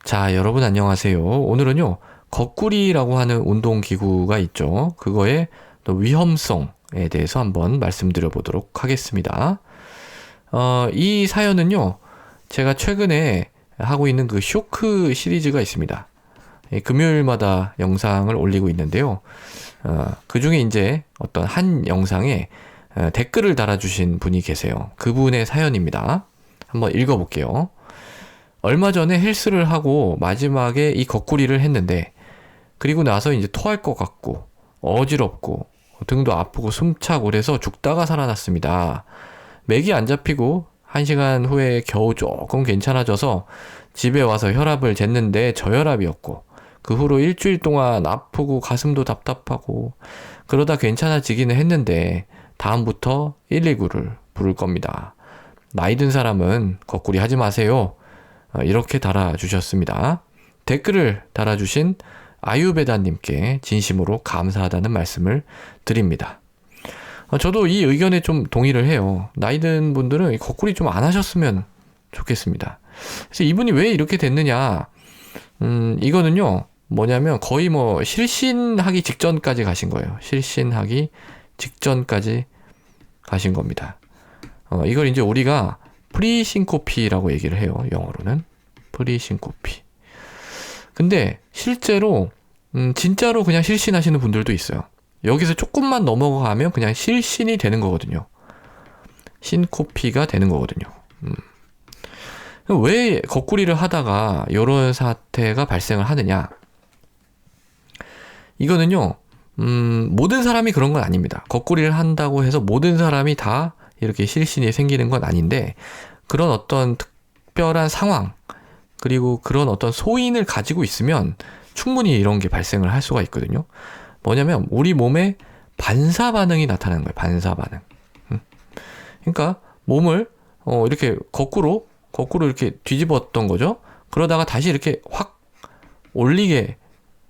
자, 여러분 안녕하세요. 오늘은요, 거꾸리라고 하는 운동기구가 있죠. 그거의 또 위험성에 대해서 한번 말씀드려 보도록 하겠습니다. 이 사연은요, 제가 최근에 하고 있는 그 쇼크 시리즈가 있습니다. 금요일마다 영상을 올리고 있는데요. 그 중에 이제 어떤 한 영상에 댓글을 달아주신 분이 계세요. 그분의 사연입니다. 한번 읽어볼게요. 얼마 전에 헬스를 하고 마지막에 이 거꾸리를 했는데 그리고 나서 이제 토할 것 같고 어지럽고 등도 아프고 숨차고 그래서 죽다가 살아났습니다. 맥이 안 잡히고 1시간 후에 겨우 조금 괜찮아져서 집에 와서 혈압을 쟀는데 저혈압이었고 그 후로 일주일 동안 아프고 가슴도 답답하고 그러다 괜찮아지기는 했는데 다음부터 119를 부를 겁니다. 나이 든 사람은 거꾸리 하지 마세요. 이렇게 달아주셨습니다. 댓글을 달아주신 아유베다님께 진심으로 감사하다는 말씀을 드립니다. 저도 이 의견에 좀 동의를 해요. 나이 든 분들은 거꾸리 좀 안 하셨으면 좋겠습니다. 그래서 이분이 왜 이렇게 됐느냐, 이거는요, 뭐냐면 거의 뭐 실신하기 직전까지 가신 거예요. 실신하기 직전까지 가신 겁니다. 이걸 이제 우리가 프리신코피라고 얘기를 해요. 영어로는 프리신코피. 근데 실제로 진짜로 그냥 실신하시는 분들도 있어요. 여기서 조금만 넘어가면 그냥 실신이 되는 거거든요. 신코피가 되는 거거든요. 왜 거꾸리를 하다가 이런 사태가 발생을 하느냐? 이거는요, 모든 사람이 그런 건 아닙니다. 거꾸리를 한다고 해서 모든 사람이 다 이렇게 실신이 생기는 건 아닌데, 그런 어떤 특별한 상황, 그리고 그런 어떤 소인을 가지고 있으면 충분히 이런 게 발생을 할 수가 있거든요. 뭐냐면, 우리 몸에 반사 반응이 나타나는 거예요. 반사 반응. 그러니까, 몸을, 이렇게 거꾸로 이렇게 뒤집었던 거죠. 그러다가 다시 이렇게 확 올리게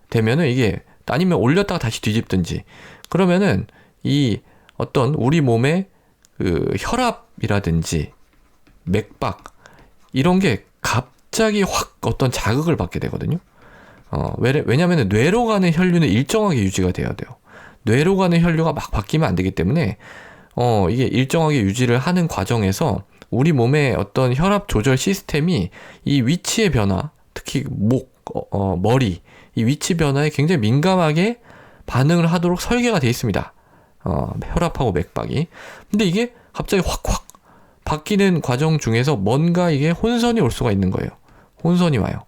되면은 이게, 아니면 올렸다가 다시 뒤집든지, 그러면은 이 어떤 우리 몸의 그 혈압이라든지 맥박 이런 게 갑자기 확 어떤 자극을 받게 되거든요. 왜냐하면 뇌로 가는 혈류는 일정하게 유지가 돼야 돼요. 뇌로 가는 혈류가 막 바뀌면 안 되기 때문에 이게 일정하게 유지를 하는 과정에서 우리 몸의 어떤 혈압 조절 시스템이 이 위치의 변화, 특히 목, 머리 이 위치 변화에 굉장히 민감하게 반응을 하도록 설계가 되어 있습니다. 혈압하고 맥박이. 근데 이게 갑자기 확 바뀌는 과정 중에서 뭔가 이게 혼선이 올 수가 있는 거예요. 혼선이 와요.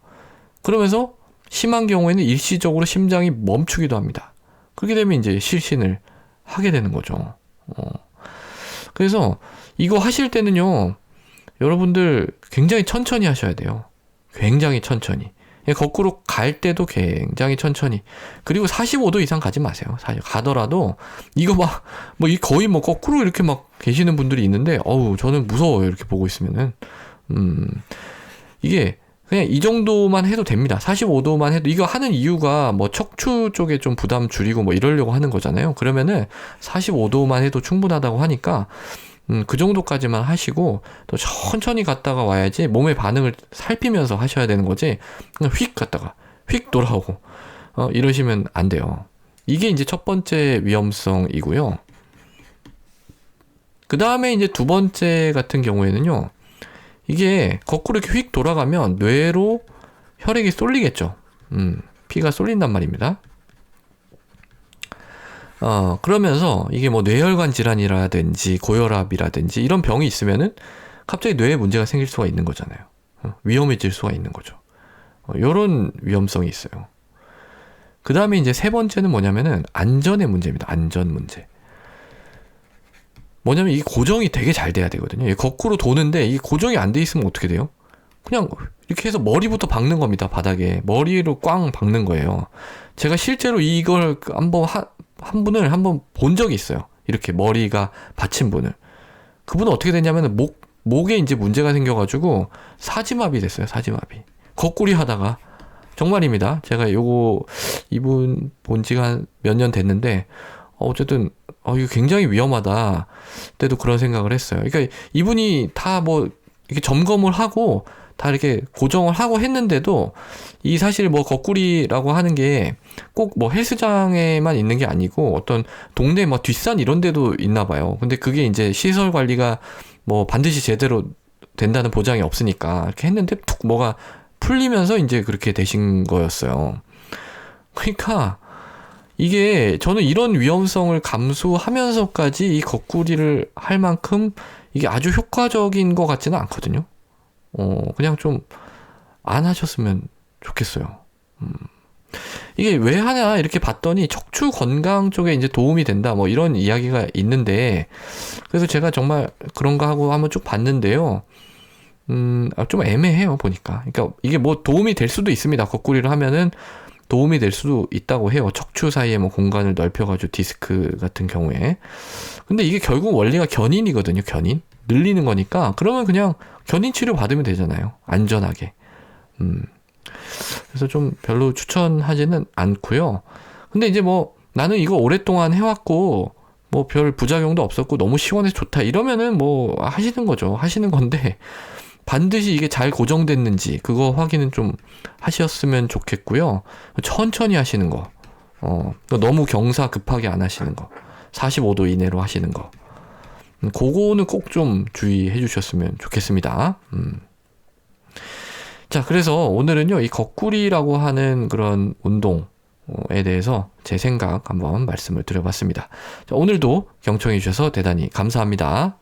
그러면서 심한 경우에는 일시적으로 심장이 멈추기도 합니다. 그렇게 되면 이제 실신을 하게 되는 거죠. 그래서 이거 하실 때는요, 여러분들 굉장히 천천히 하셔야 돼요. 굉장히 천천히. 거꾸로 갈 때도 굉장히 천천히. 그리고 45도 이상 가지 마세요. 사실 가더라도 이거 막 거의 뭐 거꾸로 이렇게 막 계시는 분들이 있는데 저는 무서워요. 이렇게 보고 있으면은. 이게 그냥 이 정도만 해도 됩니다. 45도만 해도. 이거 하는 이유가 뭐 척추 쪽에 좀 부담 줄이고 뭐 이러려고 하는 거잖아요. 그러면은 45도만 해도 충분하다고 하니까 그 정도까지만 하시고 또 천천히 갔다가 와야지. 몸의 반응을 살피면서 하셔야 되는 거지. 그냥 휙 갔다가 휙 돌아오고 이러시면 안 돼요. 이게 이제 첫 번째 위험성이고요. 그 다음에 이제 두 번째 같은 경우에는요, 이게 거꾸로 이렇게 휙 돌아가면 뇌로 혈액이 쏠리겠죠. 피가 쏠린단 말입니다. 그러면서 이게 뭐 뇌혈관 질환이라든지 고혈압이라든지 이런 병이 있으면은 갑자기 뇌에 문제가 생길 수가 있는 거잖아요. 위험해질 수가 있는 거죠. 요런 위험성이 있어요. 그 다음에 이제 세 번째는 뭐냐면은 안전의 문제입니다. 안전 문제. 뭐냐면 이 고정이 되게 잘 돼야 되거든요. 거꾸로 도는데 이 고정이 안 돼 있으면 어떻게 돼요? 그냥 이렇게 해서 머리부터 박는 겁니다. 바닥에. 머리로 꽝 박는 거예요. 제가 실제로 이걸 한 분을 한번 본 적이 있어요. 이렇게 머리가 받친 분을. 그분은 어떻게 됐냐면 목에 이제 문제가 생겨가지고 사지마비 됐어요. 사지마비. 거꾸리 하다가. 정말입니다. 제가 이분 본 지가 한 몇 년 됐는데 어쨌든 이거 굉장히 위험하다. 때도 그런 생각을 했어요. 그러니까 이분이 다 뭐 이렇게 점검을 하고 다 이렇게 고정을 하고 했는데도 이 사실 뭐 거꾸리라고 하는 게 꼭 뭐 헬스장에만 있는 게 아니고 어떤 동네 뭐 뒷산 이런 데도 있나 봐요. 근데 그게 이제 시설 관리가 뭐 반드시 제대로 된다는 보장이 없으니까 이렇게 했는데 툭 뭐가 풀리면서 이제 그렇게 되신 거였어요. 그러니까 이게 저는 이런 위험성을 감수하면서까지 이 거꾸리를 할 만큼 이게 아주 효과적인 것 같지는 않거든요. 그냥 좀 안 하셨으면 좋겠어요. 이게 왜 하냐 이렇게 봤더니 척추 건강 쪽에 이제 도움이 된다 뭐 이런 이야기가 있는데, 그래서 제가 정말 그런가 하고 한번 쭉 봤는데요. 좀 애매해요 보니까. 그러니까 이게 뭐 도움이 될 수도 있습니다. 거꾸리를 하면은 도움이 될 수도 있다고 해요. 척추 사이에 뭐 공간을 넓혀가지고 디스크 같은 경우에. 근데 이게 결국 원리가 견인이거든요. 견인. 늘리는 거니까 그러면 그냥 견인 치료 받으면 되잖아요. 안전하게. 그래서 좀 별로 추천하지는 않고요. 근데 이제 뭐 나는 이거 오랫동안 해왔고 뭐 별 부작용도 없었고 너무 시원해서 좋다 이러면은 뭐 하시는 거죠. 하시는 건데 반드시 이게 잘 고정됐는지 그거 확인은 좀 하셨으면 좋겠고요. 천천히 하시는 거. 너무 경사 급하게 안 하시는 거. 45도 이내로 하시는 거. 그거는 꼭 좀 주의해 주셨으면 좋겠습니다. 자, 그래서 오늘은요, 이 거꾸리라고 하는 그런 운동에 대해서 제 생각 한번 말씀을 드려봤습니다. 자, 오늘도 경청해 주셔서 대단히 감사합니다.